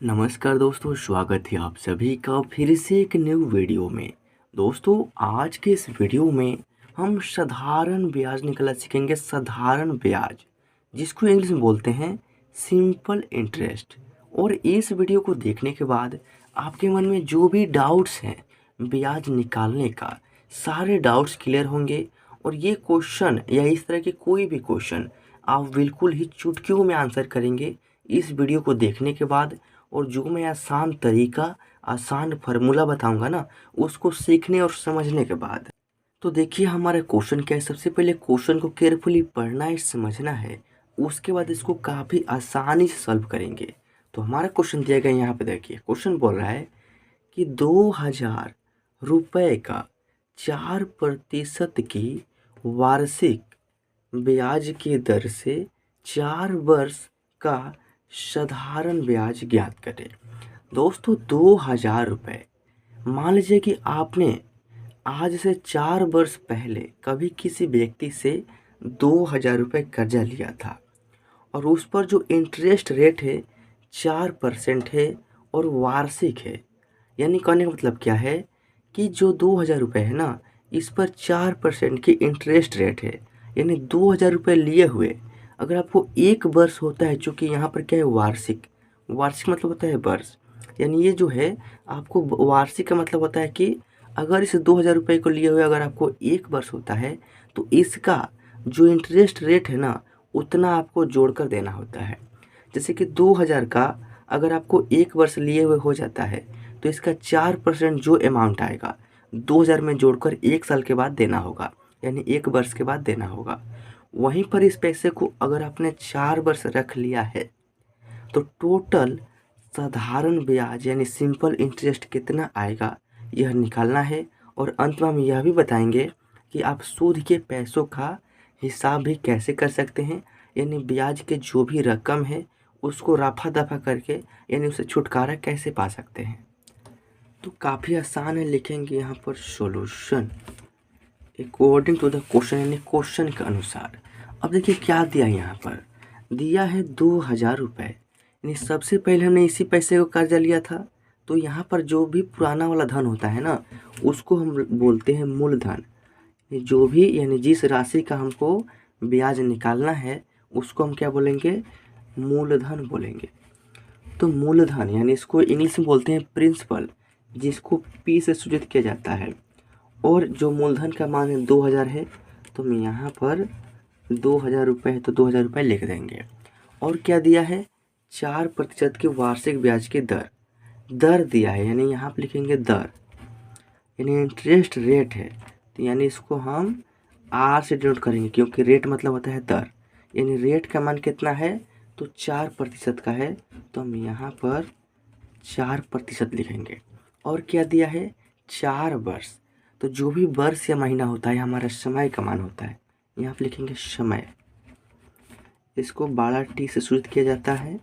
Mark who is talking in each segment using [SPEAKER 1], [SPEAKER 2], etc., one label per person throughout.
[SPEAKER 1] नमस्कार दोस्तों, स्वागत है आप सभी का फिर से एक न्यू वीडियो में। दोस्तों, आज के इस वीडियो में हम साधारण ब्याज निकालना सीखेंगे। साधारण ब्याज, जिसको इंग्लिश में बोलते हैं सिंपल इंटरेस्ट। और इस वीडियो को देखने के बाद आपके मन में जो भी डाउट्स हैं ब्याज निकालने का, सारे डाउट्स क्लियर होंगे। और ये क्वेश्चन या इस तरह के कोई भी क्वेश्चन आप बिल्कुल ही चुटकियों में आंसर करेंगे इस वीडियो को देखने के बाद। और जो मैं आसान तरीका, आसान फार्मूला बताऊंगा ना, उसको सीखने और समझने के बाद। तो देखिए हमारा क्वेश्चन क्या है। सबसे पहले क्वेश्चन को केयरफुली पढ़ना है, समझना है। उसके बाद इसको काफ़ी आसानी से सॉल्व करेंगे। तो हमारा क्वेश्चन दिया गया यहाँ पे, देखिए क्वेश्चन बोल रहा है कि 2000 रुपये का 4% की वार्षिक ब्याज की दर से 4 वर्ष का साधारण ब्याज ज्ञात करें। दोस्तों, 2000 रुपये, मान लीजिए कि आपने आज से 4 वर्ष पहले कभी किसी व्यक्ति से 2000 रुपये कर्जा लिया था और उस पर जो इंटरेस्ट रेट है 4% है और वार्षिक है। यानी कहने का मतलब क्या है कि जो 2000 रुपये है ना, इस पर 4% की इंटरेस्ट रेट है। यानी 2000 रुपये लिए हुए अगर आपको एक वर्ष होता है, चूँकि यहाँ पर क्या है वार्षिक, वार्षिक मतलब होता है वर्ष। यानी ये जो है आपको वार्षिक का मतलब होता है कि अगर इस 2000 रुपये को लिए हुए अगर आपको एक वर्ष होता है तो इसका जो इंटरेस्ट रेट है ना, उतना आपको जोड़कर देना होता है। जैसे कि 2000 का अगर आपको एक वर्ष लिए हुए हो जाता है तो इसका 4% जो अमाउंट आएगा 2000 में जोड़कर एक साल के बाद देना होगा, यानी एक वर्ष के बाद देना होगा। वहीं पर इस पैसे को अगर आपने 4 वर्ष रख लिया है तो टोटल साधारण ब्याज यानी सिंपल इंटरेस्ट कितना आएगा यह निकालना है। और अंत में हम यह भी बताएंगे कि आप सूद के पैसों का हिसाब भी कैसे कर सकते हैं। यानी ब्याज के जो भी रकम है उसको रफा दफा करके यानी उसे छुटकारा कैसे पा सकते हैं। तो काफ़ी आसान है, लिखेंगे यहाँ पर solution according to the question, यानी क्वेश्चन के अनुसार। अब देखिए क्या दिया है, यहाँ पर दिया है 2000 रुपये। यानी सबसे पहले हमने इसी पैसे को कर्जा लिया था, तो यहाँ पर जो भी पुराना वाला धन होता है ना, उसको हम बोलते हैं मूलधन। जो भी यानी जिस राशि का हमको ब्याज निकालना है उसको हम क्या बोलेंगे, मूलधन बोलेंगे। तो मूलधन यानी इसको इंग्लिश में बोलते हैं प्रिंसिपल, जिसको पी से सूचित किया जाता है। और जो मूलधन का मान है 2000 है, तो हम यहाँ पर 2000 रुपये है तो 2000 रुपये लिख देंगे। और क्या दिया है, 4% की वार्षिक ब्याज की दर, दर दिया है यानी यहाँ पर लिखेंगे दर, यानी इंटरेस्ट रेट है। तो यानी इसको हम आर से डिनोट करेंगे क्योंकि रेट मतलब होता है दर। यानी रेट का मान कितना है, तो 4% का है, तो हम यहाँ पर 4% लिखेंगे। और क्या दिया है, 4 वर्ष। तो जो भी वर्ष या महीना होता है हमारा समय का मान होता है, यहाँ पर लिखेंगे समय। इसको 12T से सूचित किया जाता है।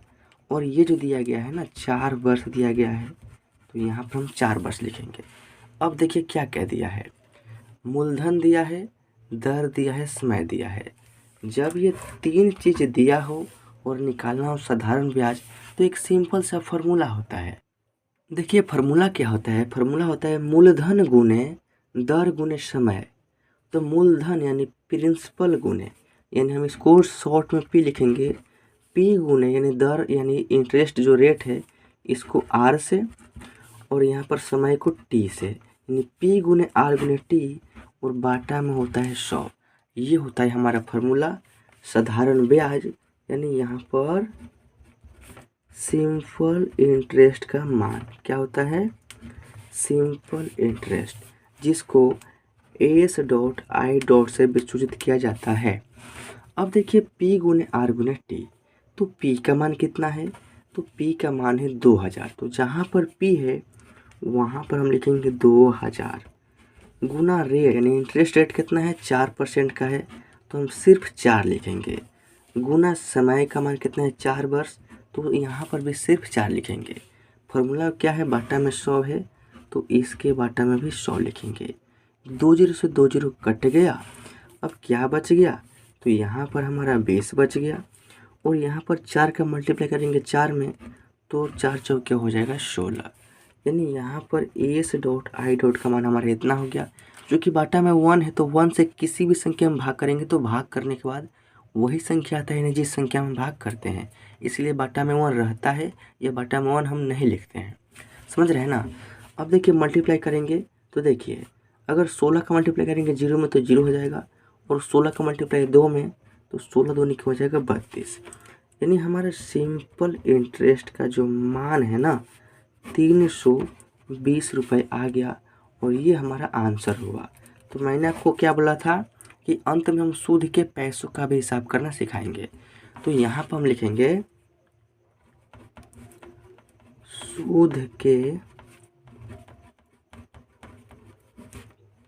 [SPEAKER 1] और ये जो दिया गया है ना 4 वर्ष दिया गया है, तो यहाँ पर हम 4 वर्ष लिखेंगे। अब देखिए क्या क्या दिया है, मूलधन दिया है, दर दिया है, समय दिया है। जब ये 3 चीज़ दिया हो और निकालना हो साधारण ब्याज, तो एक सिंपल सा फार्मूला होता है। देखिए फार्मूला क्या होता है, फार्मूला होता है मूलधन गुने दर गुने समय। तो मूलधन यानी प्रिंसिपल गुने, यानी हम इसको शॉर्ट में पी लिखेंगे, पी गुने यानी दर यानी इंटरेस्ट जो रेट है इसको आर से, और यहाँ पर समय को टी से, यानी पी गुने आर गुने टी, और बाटा में होता है 100। ये होता है हमारा फार्मूला साधारण ब्याज, यानी यहाँ पर सिंपल इंटरेस्ट का मान क्या होता है, सिंपल इंटरेस्ट, जिसको S.I. से विसूचित किया जाता है। अब देखिए P गुने आर गुने टी, तो P का मान कितना है, तो P का मान है 2000। तो जहाँ पर P है वहाँ पर हम लिखेंगे 2000 गुना रेट, यानी इंटरेस्ट रेट कितना है 4% का है, तो हम सिर्फ 4 लिखेंगे। गुना समय का मान कितना है 4 वर्ष, तो यहाँ पर भी सिर्फ 4 लिखेंगे। फार्मूला क्या है, बाटा में 100 है, तो इसके बाटा में भी 100 लिखेंगे। 20 से 20 कट गया, अब क्या बच गया, तो यहाँ पर हमारा 20 बच गया। और यहाँ पर 4 का मल्टीप्लाई करेंगे 4 में, तो 4 चौके हो जाएगा 16। यानी यहाँ पर एस डॉट आई डॉट का मान हमारा इतना हो गया। जो कि बाटा में 1 है तो 1 से किसी भी संख्या में भाग करेंगे तो भाग करने के बाद वही संख्या आता है जिस संख्या में भाग करते हैं, इसलिए बाटा में 1 रहता है, या बाटा में 1 हम नहीं लिखते हैं। समझ रहे हैं ना। अब देखिए मल्टीप्लाई करेंगे तो देखिए अगर 16 का मल्टीप्लाई करेंगे 0 में तो 0 हो जाएगा, और 16 का मल्टीप्लाई 2 में तो 16 दूनी हो जाएगा 32। यानी हमारे सिंपल इंटरेस्ट का जो मान है ना 320 रुपये आ गया, और ये हमारा आंसर हुआ। तो मैंने आपको क्या बोला था कि अंत में हम सूद के पैसों का भी हिसाब करना सिखाएंगे। तो यहाँ पर हम लिखेंगे सूद के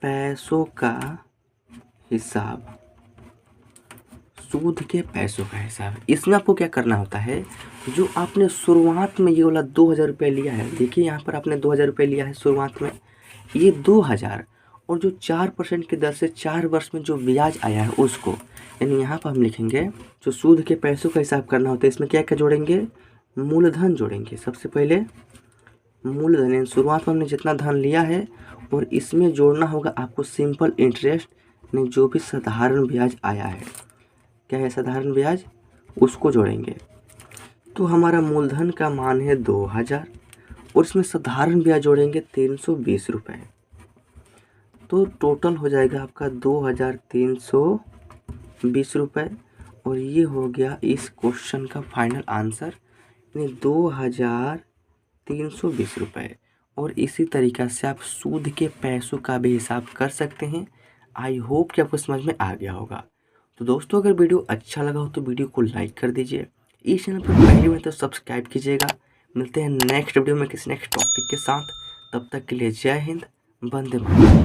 [SPEAKER 1] पैसों का हिसाब। सूद के पैसों का हिसाब, इसमें आपको क्या करना होता है, जो आपने शुरुआत में ये वाला 2000 रुपये लिया है, देखिए यहाँ पर आपने 2000 रुपये लिया है शुरुआत में, ये 2000, और जो 4% की दर से 4 वर्ष में जो ब्याज आया है उसको, यानी यहाँ पर हम लिखेंगे जो सूद के पैसों का हिसाब करना होता है, इसमें क्या क्या जोड़ेंगे, मूलधन जोड़ेंगे। सबसे पहले मूलधन, यानी शुरुआत में हमने जितना धन लिया है, और इसमें जोड़ना होगा आपको सिंपल इंटरेस्ट, यानी जो भी साधारण ब्याज आया है, क्या है साधारण ब्याज, उसको जोड़ेंगे। तो हमारा मूलधन का मान है 2000, और इसमें साधारण ब्याज जोड़ेंगे 320 रुपये, तो टोटल हो जाएगा आपका 2320 रुपये, और ये हो गया इस क्वेश्चन का फाइनल आंसर, यानी 2320 रुपये। और इसी तरीक़ा से आप सूद के पैसों का भी हिसाब कर सकते हैं। आई होप कि आपको समझ में आ गया होगा। तो दोस्तों अगर वीडियो अच्छा लगा हो तो वीडियो को लाइक कर दीजिए, इस चैनल पर पहली बार तो सब्सक्राइब कीजिएगा। मिलते हैं नेक्स्ट वीडियो में किसी नेक्स्ट टॉपिक के साथ, तब तक के लिए जय हिंद, वंदे मातरम।